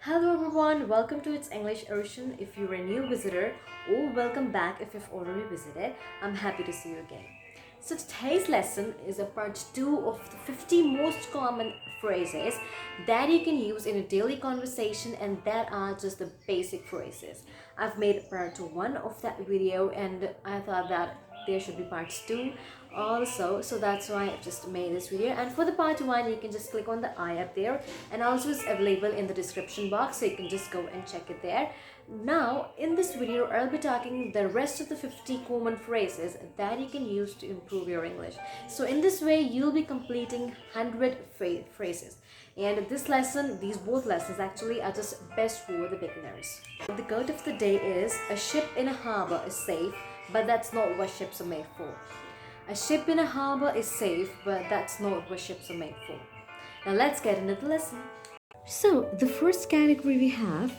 Hello everyone, welcome to It's English Ocean. If you're a new visitor, or welcome back if you've already visited, I'm happy to see you again. So today's lesson is a part 2 of the 50 most common phrases that you can use in a daily conversation, and that are just the basic phrases. I've made part 1 of that video and I thought that there should be parts 2 also, so that's why I've just made this video. And for the part 1, you can just click on the I up there, and also it's available in the description box, so you can just go and check it there. Now in this video I'll be talking the rest of the 50 common phrases that you can use to improve your English. So in this way you'll be completing 100 phrases, and these both lessons actually are just best for the beginners. The quote of the day is, a ship in a harbor is safe, but that's not what ships are made for. A ship in a harbor is safe, but that's not what ships are made for. Now let's get into the lesson. So the first category we have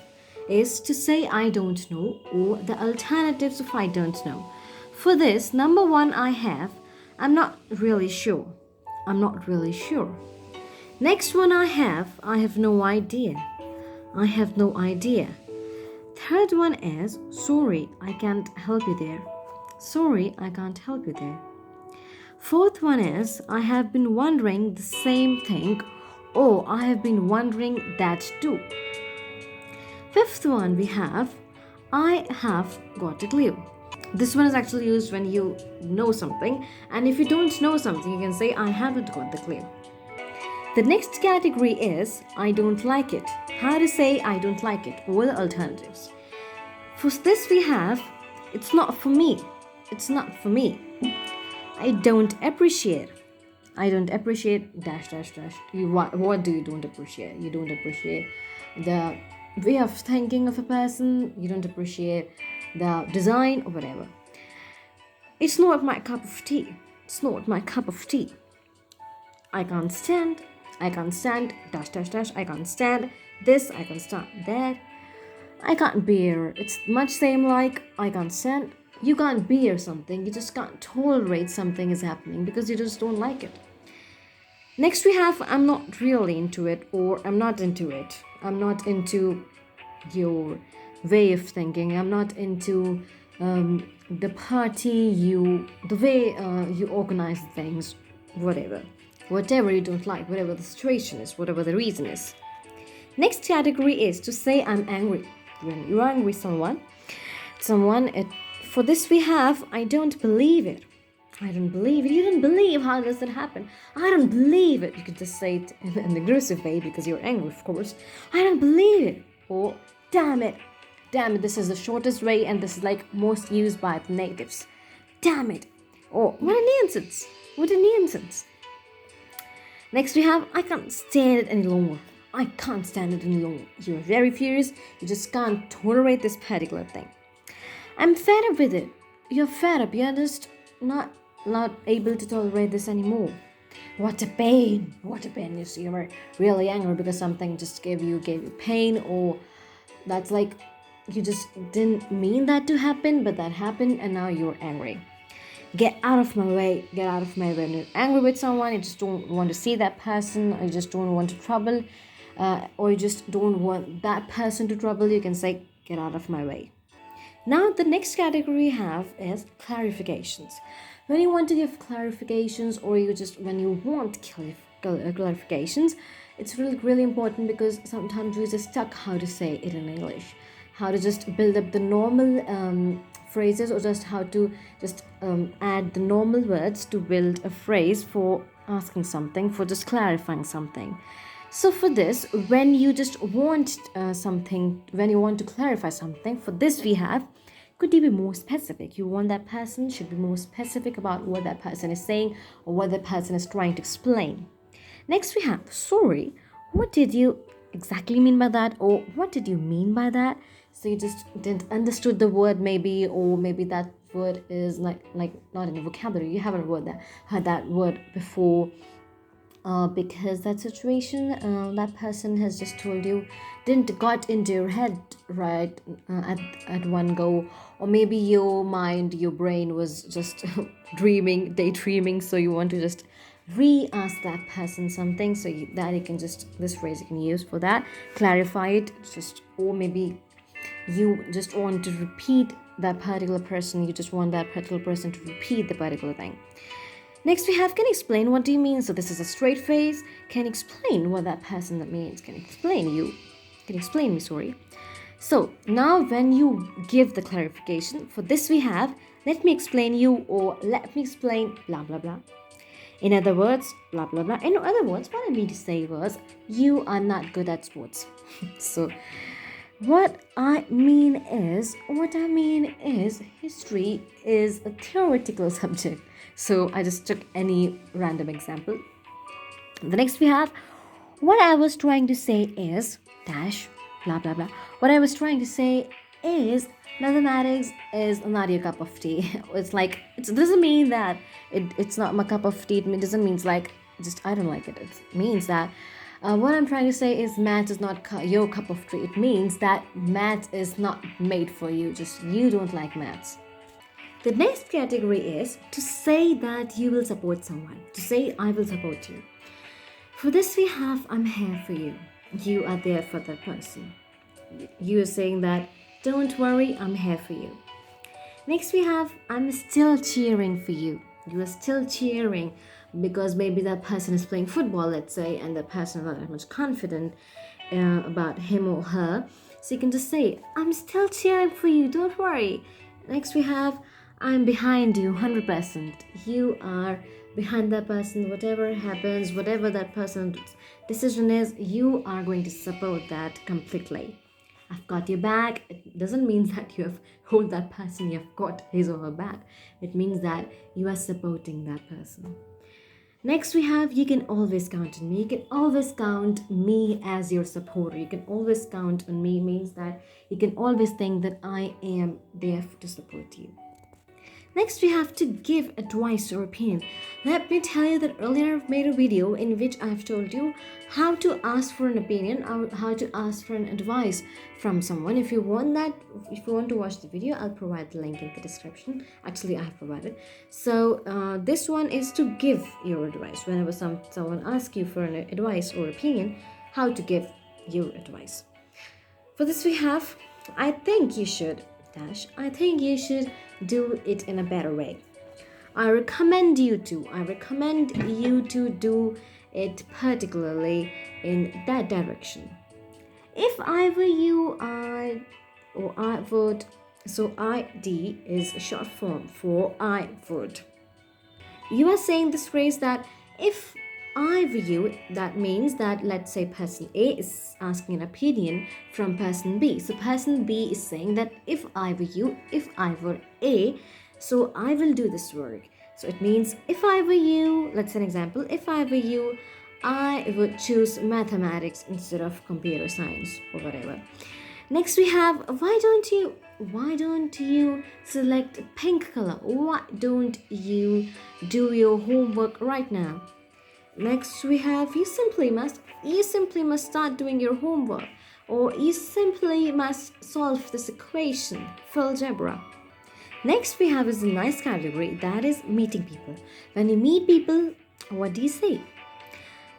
is to say I don't know, or the alternatives of I don't know. For this, number 1 I have, I'm not really sure. I'm not really sure. Next one I have no idea. I have no idea. Third one is, sorry, I can't help you there. Sorry, I can't help you there. Fourth one is, I have been wondering the same thing, or I have been wondering that too. Fifth one we have, I have got a clue. This one is actually used when you know something, and if you don't know something, you can say I haven't got the clue. The next category is I don't like it. How to say I don't like it, or the alternatives. For this we have, it's not for me. It's not for me. I don't appreciate. I don't appreciate dash dash dash. What do you don't appreciate? You don't appreciate the way of thinking of a person. You don't appreciate the design or whatever. It's not my cup of tea. It's not my cup of tea. I can't stand dash dash dash. I can't stand this. I can't stand that. I can't bear. It's much same like I can't stand. You can't bear something, you just can't tolerate something is happening because you just don't like it. Next we have I'm not really into it, or I'm not into it. I'm not into your way of thinking. I'm not into the party, the way you organize things, whatever you don't like, whatever the situation is, whatever the reason is. Next category is to say I'm angry. When you're angry for this we have, I don't believe it. I don't believe it. You don't believe, how does it happen? I don't believe it. You could just say it in an aggressive way because you're angry, of course. I don't believe it. Or damn it. Damn it, this is the shortest way, and this is like most used by the natives. Damn it. Or what a nonsense. What a nonsense. Next we have, I can't stand it any longer. I can't stand it any longer. You're very furious. You just can't tolerate this particular thing. I'm fed up with it. You're fed up. You're just not able to tolerate this anymore. What a pain. What a pain. You see, you're really angry because something just gave you pain, or that's like you just didn't mean that to happen, but that happened and now you're angry. Get out of my way. Get out of my way. When you're angry with someone, you just don't want to see that person, or you just don't want to trouble, or you just don't want that person to trouble, you can say, get out of my way. Now the next category we have is clarifications. When you want to give clarifications, or when you want clarifications, it's really important, because sometimes we're just stuck how to say it in English, how to just build up the normal phrases, or just how to just add the normal words to build a phrase for asking something, for just clarifying something. So for this, when you just want when you want to clarify something, for this we have, could you be more specific? You want that person should be more specific about what that person is saying, or what that person is trying to explain. Next we have, sorry, what did you exactly mean by that, or what did you mean by that? So you just didn't understood the word maybe, or maybe that word is like not in the vocabulary. You haven't heard that word before. Because that situation that person has just told you didn't got into your head right at one go, or maybe your brain was just daydreaming, so you want to just re-ask that person something, so that you can just, this phrase you can use for that, clarify it, just, or maybe you just want to repeat that particular person, you just want that particular person to repeat the particular thing. Next we have, can explain, what do you mean? So this is a straight phrase. Can explain what that person that means. Can explain me, sorry. So now when you give the clarification, for this we have, let me explain you, or let me explain blah blah blah. In other words, blah blah blah. In other words, what I mean to say was, you are not good at sports. So what I mean is, history is a theoretical subject. So I just took any random example. The next we have, what I was trying to say is dash blah blah blah. What I was trying to say is, mathematics is not your cup of tea. It's like, it doesn't mean that it's not my cup of tea. It doesn't mean like just I don't like it. It means that what I'm trying to say is, math is not your cup of tea. It means that math is not made for you. Just you don't like maths. The next category is to say that you will support someone. To say, I will support you. For this we have, I'm here for you. You are there for that person. You are saying that, don't worry, I'm here for you. Next we have, I'm still cheering for you. You are still cheering because maybe that person is playing football, let's say, and the person is not that much confident about him or her. So you can just say, I'm still cheering for you, don't worry. Next we have, I'm behind you 100%. You are behind that person, whatever happens, whatever that person's decision is, you are going to support that completely. I've got your back. It doesn't mean that you have hold that person, you have got his or her back. It means that you are supporting that person. Next we have, you can always count on me. You can always count me as your supporter. You can always count on me means that you can always think that I am there to support you. Next, we have to give advice or opinion. Let me tell you that earlier I've made a video in which I've told you how to ask for an opinion or how to ask for an advice from someone. If you want to watch the video, I'll provide the link in the description. Actually, I have provided. So this one is to give your advice. Whenever someone asks you for an advice or opinion, how to give your advice. For this we have, I think you should do it in a better way. I recommend you to do it particularly in that direction. If I were you, I would. So ID is a short form for I would. You are saying this phrase that if I were you, that means that, let's say person A is asking an opinion from person B. So person B is saying that if I were you, if I were A, so I will do this work. So it means, if I were you, let's say an example, if I were you, I would choose mathematics instead of computer science or whatever. Next we have, why don't you select pink color? Why don't you do your homework right now? Next we have, you simply must start doing your homework, or you simply must solve this equation for algebra. Next we have is a nice category, that is meeting people. When you meet people, what do you say?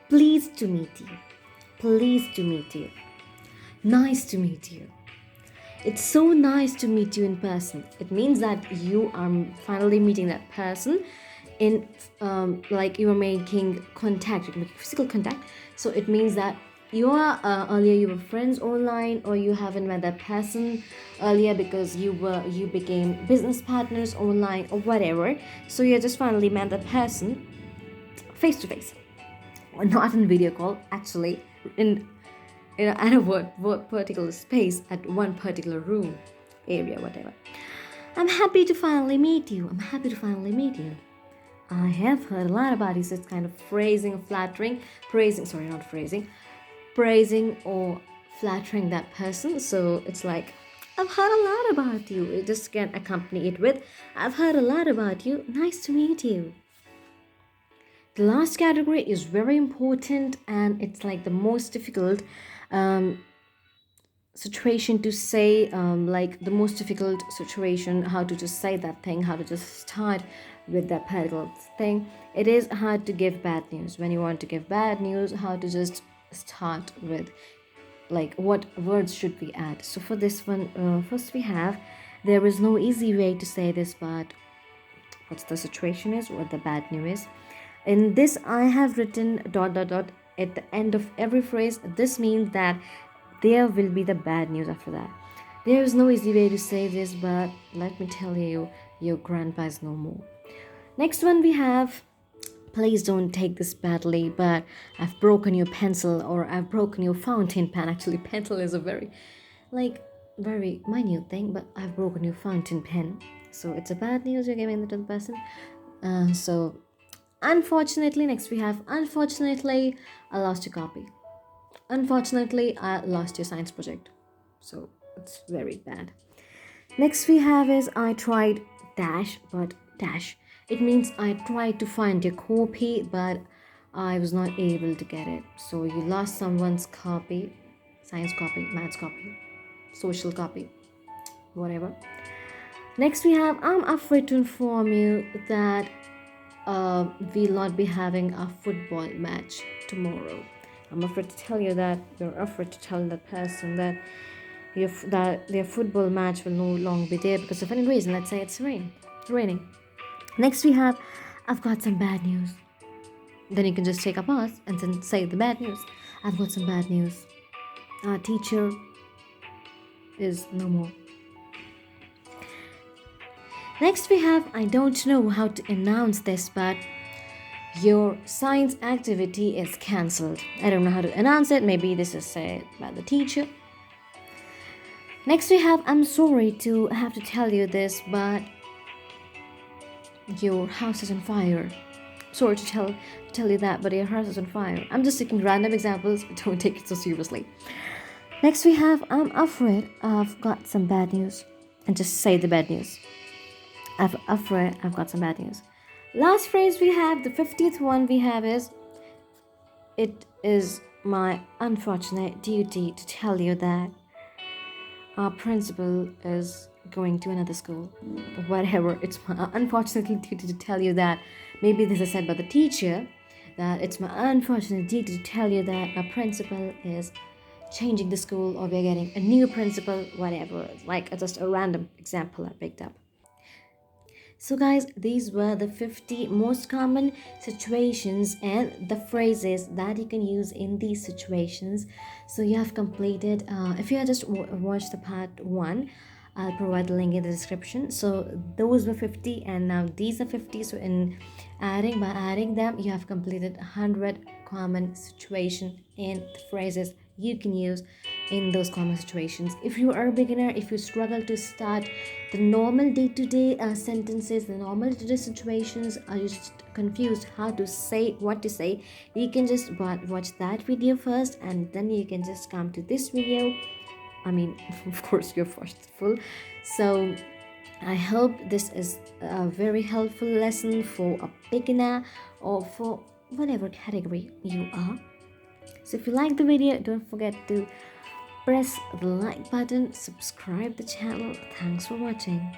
Pleased to meet you. Pleased to meet you. Nice to meet you. It's so nice to meet you in person. It means that you are finally meeting that person in like you are making contact, you're making physical contact. So it means that you are earlier you were friends online, or you haven't met that person earlier because you became business partners online or whatever. So you just finally met that person face to face, or not in video call, actually at a what particular space, at one particular room area, whatever. I'm happy to finally meet you. I have heard a lot about this. It's kind of praising or flattering that person. So it's like, I've heard a lot about you. You just can accompany it with, I've heard a lot about you. Nice to meet you. The last category is very important, and it's like the most difficult situation to say, like the most difficult situation, how to just say that thing, how to just start with that particular thing. It is hard to give bad news. When you want to give bad news, how to just start with, like, what words should we add. So for this one, first we have, there is no easy way to say this, but what's the situation is, what the bad news is. In this, I have written dot dot dot at the end of every phrase. This means that there will be the bad news after that. There is no easy way to say this, but let me tell you, your grandpa is no more. Next one we have, please don't take this badly, but I've broken your pencil, or I've broken your fountain pen. Actually, pencil is a very, like, very minute thing, but I've broken your fountain pen. So it's a bad news you're giving it to the person. So unfortunately, next we have, unfortunately, I lost your copy. Unfortunately, I lost your science project. So it's very bad. Next we have is, I tried dash, but dash. It means I tried to find your copy, but I was not able to get it. So you lost someone's copy, science copy, maths copy, social copy, whatever. Next we have, I'm afraid to inform you that we'll not be having a football match tomorrow. I'm afraid to tell you that, you're afraid to tell that person that that their football match will no longer be there because of any reason. Let's say it's raining. Next we have, I've got some bad news. Then you can just take a pause and then say the bad news. I've got some bad news. Our teacher is no more. Next we have, I don't know how to announce this, but your science activity is cancelled. I don't know how to announce it. Maybe this is said by the teacher. Next we have, I'm sorry to have to tell you this, but your house is on fire. Sorry to tell you that, but your house is on fire. I'm just taking random examples, but don't take it so seriously. Next we have, I'm afraid I've got some bad news. And just say the bad news. I'm afraid I've got some bad news. Last phrase we have, the 50th one we have is, it is my unfortunate duty to tell you that our principal is going to another school. Whatever, it's my unfortunate duty to tell you that. Maybe this is said by the teacher, that it's my unfortunate duty to tell you that our principal is changing the school, or we're getting a new principal, whatever. Like just a random example I picked up. So guys, these were the 50 most common situations and the phrases that you can use in these situations. So you have completed, if you had just watched the part 1, I'll provide the link in the description. So those were 50 and now these are 50. So by adding them, you have completed 100 common situation and phrases you can use in those common situations. If you are a beginner, if you struggle to start the normal day-to-day sentences, the normal day-to-day situations, are you just confused how to say what to say, you can just watch that video first, and then you can just come to this video. I mean, of course, you're forceful. So I hope this is a very helpful lesson for a beginner or for whatever category you are. So if you like the video, don't forget to press the like button, subscribe the channel. Thanks for watching.